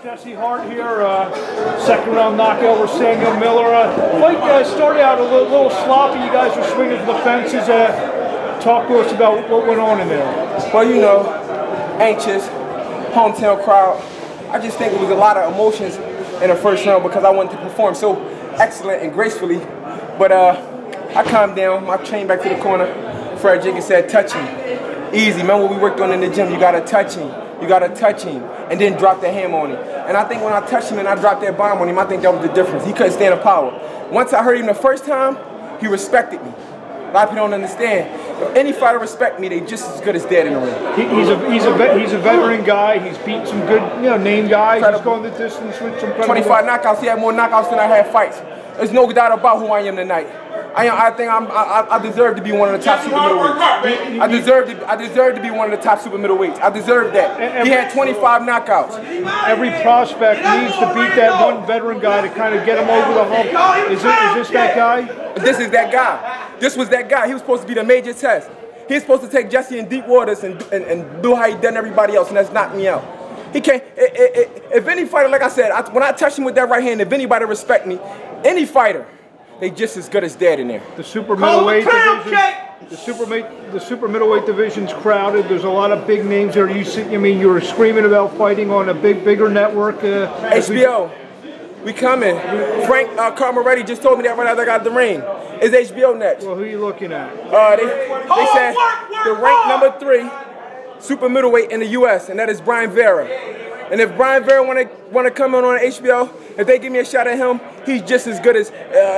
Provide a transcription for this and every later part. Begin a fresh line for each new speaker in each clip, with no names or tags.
Jesse Hart here, second round knockout with Samuel Miller. Fight started out a little sloppy. You guys were swinging for the fences. Talk to us about what went on in there.
Well, you know, anxious, hometown crowd. I just think it was a lot of emotions in the first round because I wanted to perform so excellent and gracefully. But I calmed down. I trained back to the corner. Fred Jenkins said, touch him. Easy. Remember what we worked on in the gym? You got to touch him. You got to touch him and then drop the hammer on him. And I think when I touched him and I dropped that bomb on him, I think that was the difference. He couldn't stand the power. Once I heard him the first time, he respected me. A lot of people don't understand. If any fighter respect me, they just as good as dead in the ring.
He's a veteran guy. He's beat some good, name guys. He's going the distance with some
25 knockouts. He had more knockouts than I had fights. There's no doubt about who I am tonight. I think I deserve to be one of the top super middleweights. I deserve to be one of the top super middleweights. I deserve that. He had 25 knockouts.
Every prospect needs to beat that one veteran guy to kind of get him over the hump. Is this that guy?
This is that guy. This was that guy. He was supposed to be the major test. He was supposed to take Jesse in deep waters and do how he done everybody else, and that's knocked me out. He can't. If any fighter, like I said, when I touch him with that right hand, if anybody respect me, any fighter, they just as good as dead in there.
The super middleweight division, the super middleweight division's crowded. There's a lot of big names there. You were screaming about fighting on a bigger network.
HBO, we coming. Frank Carmaretti just told me that right after I got the ring. Is HBO next?
Well, who are you looking at?
They said the rank number 3 super middleweight in the U.S. and that is Bryan Vera. And if Bryan Vera want to come on HBO, if they give me a shot at him, he's just as good as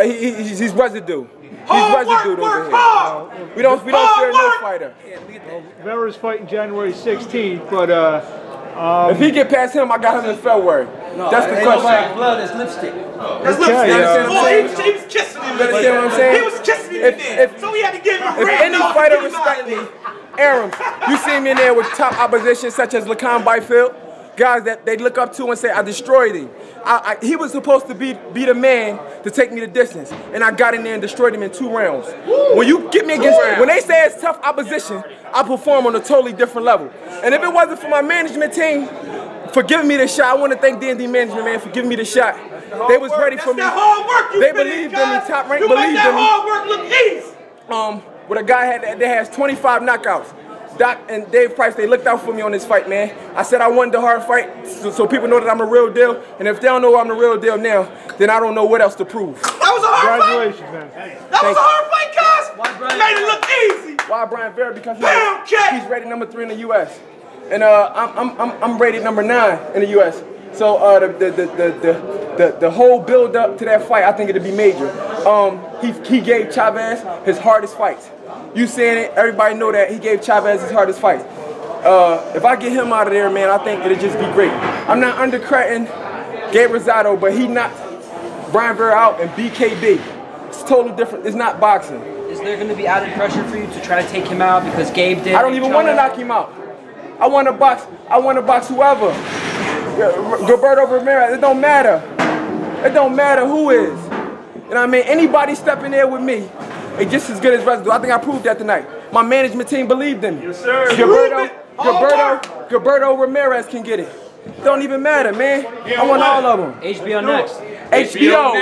he's residue. He's residue over here. We don't fear no fighter.
Well, Vera's fighting January 16th, but
if he get past him, I got him in February.
No,
that's the question.
Like blood, it's lipstick.
That's lipstick. He was kissing him.
You understand what I'm saying?
He was kissing him so he had to give him a ring.
If any fighter respect me, Aaron, you see me in there with top opposition such as Lacan Byfield, guys that they look up to and say, I destroyed him. He was supposed to be the man to take me the distance, and I got in there and destroyed him in 2 rounds. When you get me against, when they say it's tough opposition, I perform on a totally different level. And if it wasn't for my management team for giving me the shot, I want to thank D&D management, man, for giving me the shot. They was ready for me. They believed in me. Top rank believed in me.
Hard work look easy.
With a guy that has 25 knockouts. Doc and Dave Price, they looked out for me on this fight, man. I said I wanted the hard fight so people know that I'm the real deal. And if they don't know I'm the real deal now, then I don't know what else to prove.
That was a hard fight.
Congratulations, man.
That was a hard fight, guys. Made it look easy.
Why Bryan Vera? Because he's rated number 3 in the U.S. And I'm rated number 9 in the U.S. So the whole build up to that fight, I think it'd be major. He gave Chavez his hardest fights. You saying it, everybody know that he gave Chavez his hardest fights. If I get him out of there, man, I think it'll just be great. I'm not undercutting Gabe Rosado, but he knocked Bryan Vera out in BKB. It's totally different. It's not boxing.
Is there going to be added pressure for you to try to take him out because Gabe did?
I don't even want to knock him out. I want to box. I want to box whoever. Gilberto Ramirez. It don't matter. It don't matter who is. You know what I mean? Anybody stepping there with me, they just as good as residue. I think I proved that tonight. My management team believed in me.
Yes, sir.
Gilberto Ramirez can get it. It don't even matter, man. I want all of them.
HBO next.
HBO.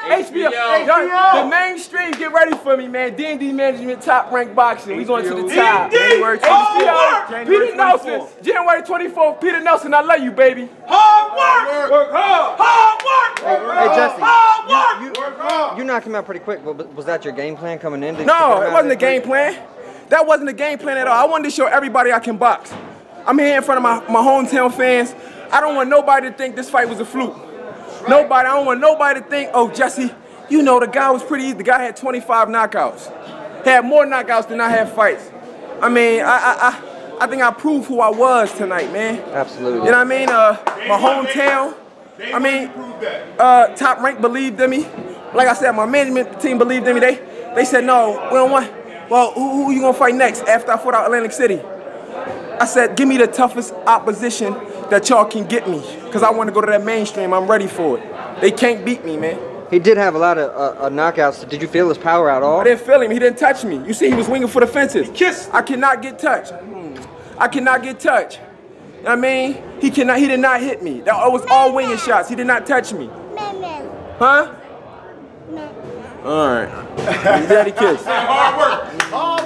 The mainstream, get ready for me, man. D&D management, top ranked boxing. We going to the top. HBO. Peter Nelson, January 24th. Peter Nelson, I love you, baby.
Hard work. Work hard. Hard work.
Hey, Jesse.
Hard work.
You knocked him out pretty quick, but was that your game plan coming in?
No, it wasn't a game plan. That wasn't a game plan at all. I wanted to show everybody I can box. I'm here in front of my hometown fans. I don't want nobody to think this fight was a fluke. Nobody. I don't want nobody to think, oh, Jesse, you know, the guy was pretty easy. The guy had 25 knockouts. Had more knockouts than I had fights. I mean, I think I proved who I was tonight, man.
Absolutely.
You know what I mean? My hometown. I mean, Top Rank believed in me. Like I said, my management team believed in me. They said, no, we don't want. Well, who you gonna fight next after I fought out Atlantic City? I said, give me the toughest opposition that y'all can get me, because I want to go to that mainstream. I'm ready for it. They can't beat me, man.
He did have a lot of knockouts. Did you feel his power at all?
I didn't feel him. He didn't touch me. You see, he was winging for the fences.
He kissed.
I cannot get touched. I cannot get touched. I mean, he did not hit me. That was all winging shots. He did not touch me. Huh? All right. Daddy kiss.
Hard work.